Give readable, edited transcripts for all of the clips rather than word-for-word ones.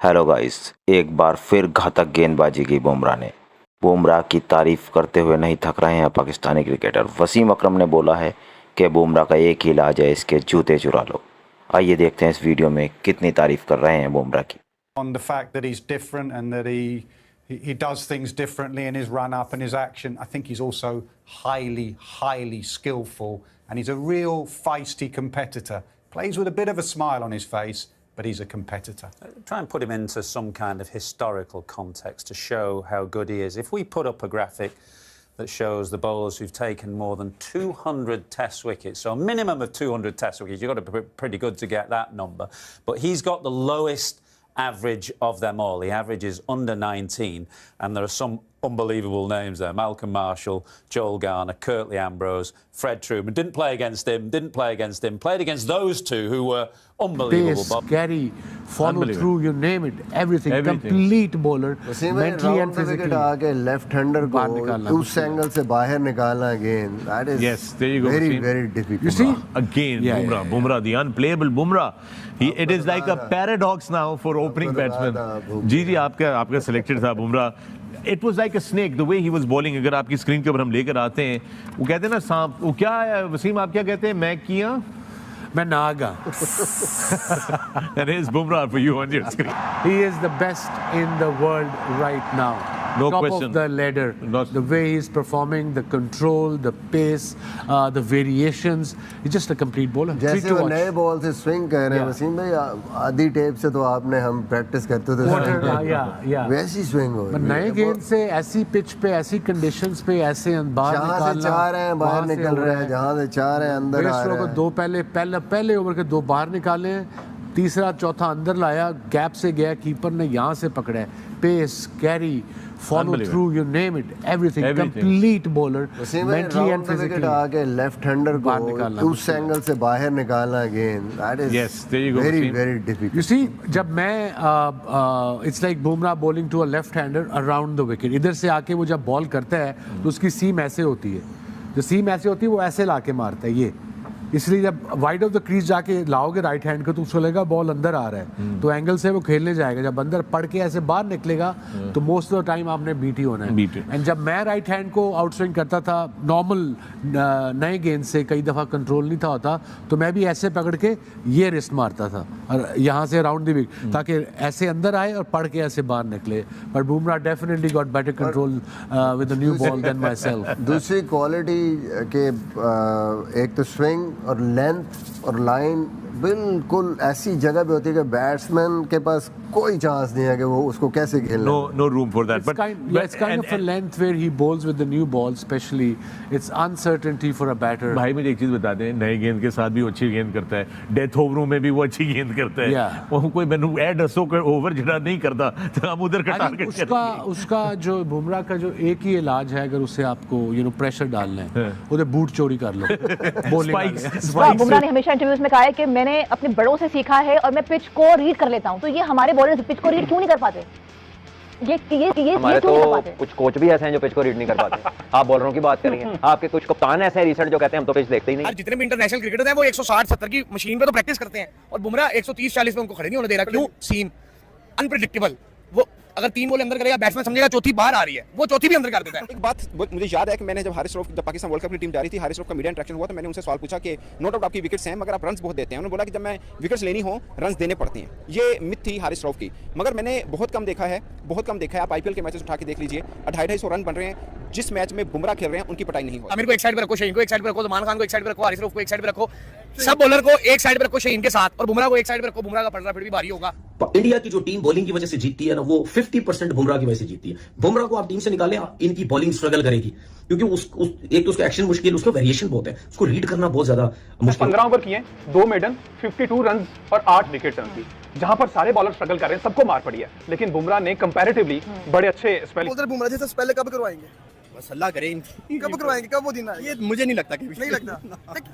Hello guys, एक बार फिर घातक गेंदबाजी की बुमराह ने। बुमराह की तारीफ करते हुए नहीं थक रहे हैं पाकिस्तानी क्रिकेटर। वसीम अकरम ने बोला है कि बुमराह का एक ही इलाज है, इसके जूते चुरा लो। आइए देखते हैं इस वीडियो में कितनी तारीफ कर रहे हैं बुमराह की। On the fact that he's different and that he does things differently in his run up and his action. I think he's also highly skillful, and he's a real feisty competitor. Plays with a bit of a smile on his face, but he's a competitor. Try and put him into some kind of historical context to show how good he is. If we put up a graphic that shows the bowlers who've taken more than 200 test wickets, so a minimum of 200 test wickets, you've got to be pretty good to get that number, but he's got the lowest average of them all. The average is under 19, and there are some unbelievable names there. Malcolm Marshall, Joel Garner, Curtly Ambrose, Fred Truman. Didn't play against him, played against those two who were unbelievable. Pace, carry, follow through, you name it, everything. Complete bowler, mentally and physically. आके left hander को उस angle से बाहर निकालना गेंद, that is very difficult. You see again, Bumrah, the unplayable Bumrah. It is like a paradox now for opening batsmen. जी आपका selected था Bumrah. It was like a snake the way he was bowling. अगर आपकी screen के ऊपर हम लेकर आते हैं, वो कहते हैं ना सांप, वो क्या है वसीम, आप क्या कहते हैं? मैं किया मैं Naga. That is Bumrah for you on your screen. He is the best in the world right now. No Top question. of the ladder. The way he's performing, the control, the pace, the variations. He's just a complete bowler. जैसे वो नए ball से swing कर रहे हैं वसीम भाई, आधी tape से तो आपने हम प्रैक्टिस करते थे, वैसी स्विंग हो रही है. नए गेंद से ऐसी पिच पे, ऐसी कंडीशंस पे, ऐसे बाहर निकालना, जहाँ से चाह रहे हैं बाहर निकल रहे हैं, जहाँ से चाह रहे हैं अंदर आ रहे हैं. दो पहले ओवर के दो बाहर निकाले हैं, तीसरा चौथा अंदर लाया, गैप से गया, कीपर ने यहाँ से पकड़ा है. Pace, carry, follow through, you name it, everything. Complete bowler, mentally and physically. आके लेफ्ट हैंडर को उस एंगल से बाहर निकालना गेंद, that is very difficult. You see, जब मैं it's like Bumrah bowling to a left hander around the wicket. इधर से आके वो जब बॉल करता है तो उसकी सीम ऐसे होती है, जो सीम ऐसे होती है वो ऐसे लाके मारता है ये. इसलिए जब वाइड ऑफ द क्रीज जाके लाओगे राइट हैंड को तो उसको लगेगा बॉल अंदर आ रहा है, तो एंगल से वो खेलने जाएगा. जब अंदर पड़ के ऐसे बाहर निकलेगा तो मोस्ट ऑफ द टाइम आपने बीट ही होना है. एंड जब मैं राइट हैंड को आउट स्विंग करता था नॉर्मल नए गेंद से, कई दफ़ा कंट्रोल नहीं था होता, तो मैं भी ऐसे पकड़ के ये रिस्ट मारता था और यहाँ से अराउंड द विकेट, ताकि ऐसे अंदर आए और पड़ के ऐसे बाहर निकले. But Bumrah definitely got better control with the new ball then my self. दूसरी क्वालिटी के एक तो स्विंग और लेंथ और लाइन बिल्कुल ऐसी जगह पे होती है कि बैट्समैन के पास कोई चांस नहीं है कि वो उसको कैसे खेलना. No room for that. It's kind of a length where he bowls with the new ball, especially it's uncertainty for a batter. भाई मुझे एक चीज बता दें, नए गेंद के साथ भी वो अच्छी गेंद करता है, डेथ ओवरों में भी वो अच्छी गेंद करता है. वो कोई मैंने ऐड हसो कर ओवर जड़ा नहीं करता तो हम उधर का टारगेट करेंगे. उसका जो बुमराह का जो एक ही इलाज है, अगर उसे आपको प्रेशर डालना है, उधर बूट चोरी कर लो. बुमराह ने हमेशा इंटरव्यूज में कहा है कि मैंने अपने बड़ों से सीखा है और मैं पिच को रीड कर लेता हूं. तो ये हमारे बॉलर्स पिच को रीड क्यों नहीं कर पाते? ये हमारे तो कुछ कोच भी ऐसे हैं जो पिच को रीड नहीं कर पाते. आप बॉलरों की बात करेंगे, आपके कुछ कप्तान ऐसे हैं रिसेंट जो कहते हैं हम तो पिच देखते ही नहीं. जितने भी इंटरनेशनल क्रिकेटर हैं वो 160-70 की मशीन पे तो प्रैक्टिस करते हैं, और बुमराह 130-40 पे उनको खड़े नहीं होने दे रहा. क्यों? सीम अनप्रेडिक्टेबल. वो अगर 3 बॉल अंदर करेगा, बैट्समैन समझेगा चौथी बाहर आ रही है, वो चौथी भी अंदर कर देता है. एक बात मुझे याद है कि मैंने जब हारिस रऊफ जब पाकिस्तान वर्ल्ड कप की टीम जा रही थी, हारिस रऊफ का मीडिया इंटरेक्शन हुआ तो मैंने उनसे सवाल पूछा कि नो डाउट आपकी विकेट्स हैं मगर आप रन्स बहुत देते हैं. उन्होंने बोला कि जब मैं विकेट्स लेनी हो रन्स देने पड़ते हैं. ये मिथ थी हारिस रऊफ की, मगर मैंने बहुत कम देखा है. आप आईपीएल के मैचेस उठा के देख लीजिए, 250-250 रन बन रहे हैं. जिस मैच में बुमराह खेल रहे हैं उनकी पिटाई नहीं हो. आमिर को एक साइड पे रखो, शहीन को एक साइड पे रखो, ज़मान खान को एक साइड पे रखो, हारिस रऊफ को एक साइड पे रखो, सब बॉलर को एक साइड पे रखो शहीन के साथ, और बुमराह को एक साइड पे रखो. बुमराह का पलड़ा फिर भी भारी होगा. इंडिया की जो टीम बॉलिंग की वजह से जीतती है ना, वो 50% बुमराह की वजह से जीतती है. बुमराह को आप टीम से निकालें, इनकी बॉलिंग स्ट्रगल करेगी, क्योंकि एक तो उसका एक्शन मुश्किल, उसका वेरिएशन बहुत है, उसको रीड करना बहुत ज्यादा मुश्किल. 15 ओवर किए, 2 मेडन, 52 रन और 8 विकेट की, जहां पर सारे बॉलर स्ट्रगल कर रहे हैं, सबको मार पड़ी है. लेकिन बुमराह ने कंपैरेटिवली बड़े अच्छे स्पेल. बुमराह जैसा स्पेल कब करवाएंगे? बस अल्लाह करे. कब करवाएंगे? कब वो दिन है? ये मुझे नहीं लगता कि नहीं लगता.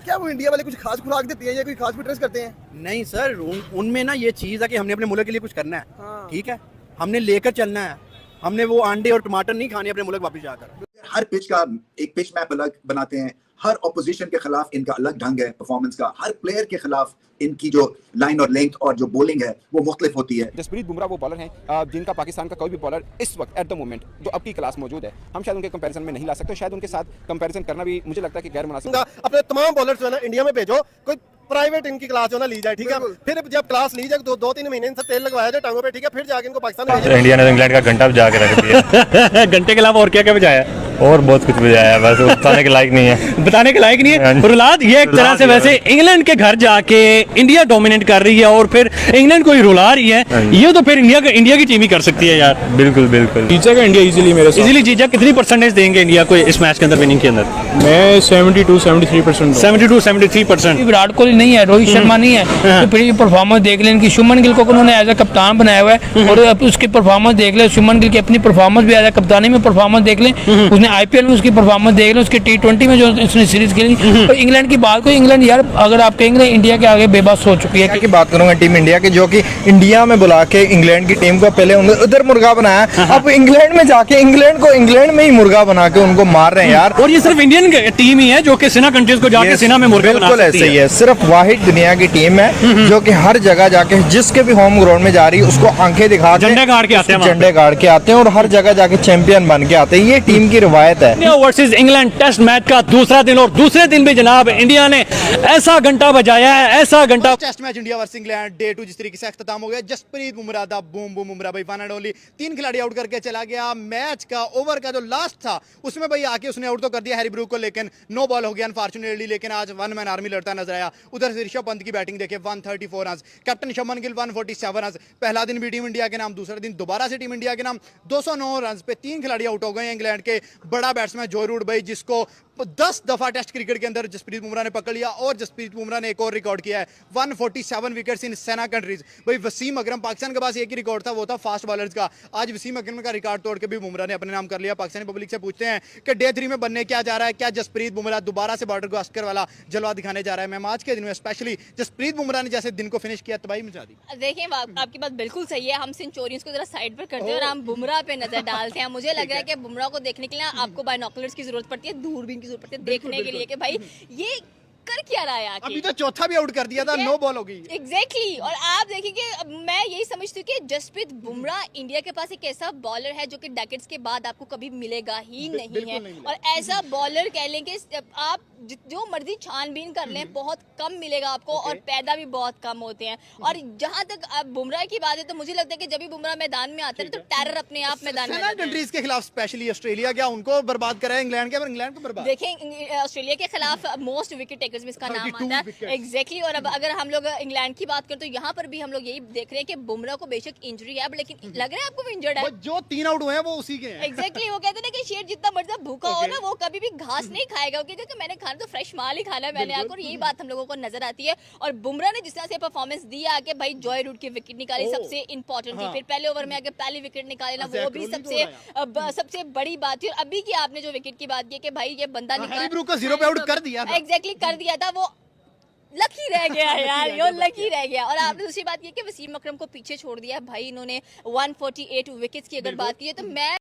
क्या वो इंडिया वाले कुछ खास खुराक देते हैं या कोई खास फिटनेस करते हैं? नहीं सर, उनमें ना ये चीज है कि हमने अपने मुल्क के लिए कुछ करना है. ठीक है, हमने लेकर चलना है. हमने वो अंडे और टमाटर नहीं खाने अपने मुल्क वापस जाकर. हर पिच का एक पिच मैप अलग बनाते हैं, हर ऑपोजिशन के खिलाफ इनका अलग ढंग है परफॉर्मेंस का, हर प्लेयर के खिलाफ इनकी जो लाइन और लेंथ और जो बॉलिंग है वो मुख्तलिफ होती है। जसप्रीत बुमराह वो बॉलर हैं जिनका पाकिस्तान का कोई भी बॉलर इस वक्त एट द मोमेंट जो अब की क्लास मौजूद है, हम शायद उनके कंपैरिजन में नहीं ला सकते। शायद उनके साथ कंपैरिजन करना भी मुझे लगता है कि गैर मुनासिब। अपने तमाम बॉलर्स जो है ना इंडिया में भेजो, कोई प्राइवेट इनकी क्लास जो ना ली जाए, ठीक है। फिर जब क्लास ली जाए तो 2-3 महीने इनसे तेल लगवाया जाए टांगों पे, ठीक है, फिर जाके इनको पाकिस्तान इंडिया ने इंग्लैंड का घंटा बजा के रख दिया। घंटे के अलावा और क्या क्या बजाया? और बहुत कुछ बजाया, बस बताने के लायक नहीं है। बताने के लायक नहीं है। रुलाद ये एक तरह से वैसे इंग्लैंड के घर जाके इंडिया डोमिनेट कर रही है और फिर इंग्लैंड को ही रुला रही है। ये तो फिर इंडिया की टीम ही कर सकती है यार। बिल्कुल बिल्कुल जीतेगा इंडिया इजीली, मेरे इजीली जीतेगा। कितनी परसेंटेज देंगे इंडिया को इस मैच के अंदर विनिंग के अंदर? मैं 72-73%। 72-73%। विराट कोहली नहीं है, रोहित शर्मा नहीं है, तो फिर ये परफॉर्मेंस देख लें इनकी। शुभमन गिल को उन्होंने एज ए कप्तान बनाया हुआ है और उसकी परफॉर्मेंस देख लें। शुभमन गिल की अपनी परफॉर्मेंस भी एज ए कप्तानी में परफॉर्मेंस देख लें, उसने आईपीएल में उसकी परफॉर्मेंस देख लें, उसके T20 में जो उसने सीरीज खेली। तो इंग्लैंड की बात को, इंग्लैंड यार अगर आप कहेंगे इंडिया के आगे बेबस हो चुकी है। की बात करूंगा टीम इंडिया की, जो कि इंडिया में बुला के इंग्लैंड की टीम को पहले उधर मुर्गा बनाया, अब इंग्लैंड में जाके इंग्लैंड को इंग्लैंड में ही मुर्गा बना के उनको मार रहे हैं यार। और ये सिर्फ इंडियन टीम ही है जो कि सेना कंट्रीज को जाके सेना में मुर्गा बना सकती है। बिल्कुल ऐसे ही है, सिर्फ वाहिद दुनिया की टीम है जो कि हर जगह जाके जिसके भी होम ग्राउंड में जा रही है उसको आंखें दिखा के झंडे गाड़ के आते हैं, झंडे गाड़ के आते हैं और हर जगह जाके चैंपियन बन के आते हैं। ये टीम की रिवायत है। वर्सेस इंग्लैंड टेस्ट मैच का दूसरा दिन, और दूसरे दिन भी जनाब इंडिया ने ऐसा घंटा बजाया है, ऐसा घंटा। Test match India versus England day 2 जिस तरीके से अख्ताम हो गया, जसप्रीत बुमराह दा बूम बूम बुमराह भाई वन एंड ओनली 3 खिलाड़ी आउट करके चला गया। मैच का ओवर का जो लास्ट था उसमें भाई आके उसने आउट तो कर दिया हैरी ब्रूक को, लेकिन नो बॉल हो गया अनफॉर्चुनेटली। लेकिन आज वन मैन आर्मी लड़ता नजर आया। उधर से ऋषभ पंत की बैटिंग देखे 134 run, captain Shubman Gill 147 run. पहला दिन भी टीम इंडिया के नाम, दूसरा दिन दोबारा से टीम इंडिया के नाम। 209 रन पे 3 खिलाड़ी आउट हो गए हैं इंग्लैंड के। बड़ा बैट्समैन जो रूट भाई जिसको 10 दफा टेस्ट क्रिकेट के अंदर जसप्रीत बुमराह ने पकड़ लिया, और जसप्रीत बुमराह ने एक और रिकॉर्ड किया है 147 विकेट्स इन सेना कंट्रीज। भाई वसीम अकरम, पाकिस्तान के पास एक ही रिकॉर्ड था, वो था फास्ट बॉलर्स का। आज वसीम अकरम का रिकॉर्ड तोड़ के भी बुमराह ने अपने नाम कर लिया। पाकिस्तानी पब्लिक से पूछते हैं कि डे 3 में बनने क्या जा रहा है, क्या जसप्रीत बुमराह दोबारा से बॉर्डर गावस्कर वाला जलवा दिखाने जा रहा है। मैम आज के दिन में स्पेशली जसप्रीत बुमराह ने जैसे दिन को फिनिश किया, तबाही मचा दी। देखिए आपकी बात बिल्कुल सही है, हम सेंचुरियंस को जरा साइड पर करते हैं और हम बुमराह पे नजर डालते हैं। मुझे लग रहा है कि बुमराह को देखने के लिए आपको बाइनोकुलर्स की जरूरत पड़ती है, दूरबीन की जरूरत पड़ती है देखने के लिए कि भाई ये कर क्या रहा है आके। अभी तो चौथा भी आउट कर दिया था, नो बॉल हो गई। एग्जैक्टली और आप देखिए मैं यही समझती हूँ कि जसप्रीत बुमराह इंडिया के पास एक ऐसा बॉलर है जो कि डेकेड्स के बाद आपको कभी मिलेगा ही नहीं है। और ऐसा बॉलर कह लें कि आप जो मर्जी छानबीन कर लें बहुत कम मिलेगा आपको, और पैदा भी बहुत कम होते हैं। और जहां तक बुमराह की बात है तो मुझे लगता है कि जब भी बुमराह मैदान में आते हैं तो टेरर अपने आप मैदान में कंट्रीज के खिलाफ, स्पेशली ऑस्ट्रेलिया क्या उनको बर्बाद करा है इंग्लैंड के, पर इंग्लैंड को बर्बाद। देखें ऑस्ट्रेलिया के खिलाफ मोस्ट विकेट टेकर्स में इसका नाम आता है। एग्जैक्टली और अब अगर हम लोग इंग्लैंड की बात करें तो यहाँ पर भी हम लोग यही देख रहे हैं कि बुमराह को बेशक इंजरी है, लेकिन लग रहा है आपको वो इंजर्ड है। जो 3 आउट हुए हैं वो उसी के हैं। एग्जैक्टली वो कहते हैं कि शेर जितना मर्जी भूखा हो ना वो कभी भी घास नहीं खाएगा, क्योंकि मैंने खाना तो फ्रेश माल ही खाना है मैंने आकर, यही बात हम लोगों को नजर आती है। और बुमराह ने जिस तरह से परफॉर्मेंस दिया कि भाई जॉय रूट की विकेट निकाली सबसे इंपॉर्टेंट थी, फिर पहले ओवर में आके पहली विकेट निकाली ना वो भी सबसे बड़ी बात थी। और अभी की आपने जो विकेट की बात की कि भाई ये बंदा निकाला 0 पे आउट कर दिया, एग्जैक्टली कर दिया था, वो लकी रह गया यार, यो लकी रह गया। और आपने दूसरी बात की कि वसीम अकरम को पीछे छोड़ दिया भाई, इन्होंने 148 विकेट्स की अगर बात की है तो मैं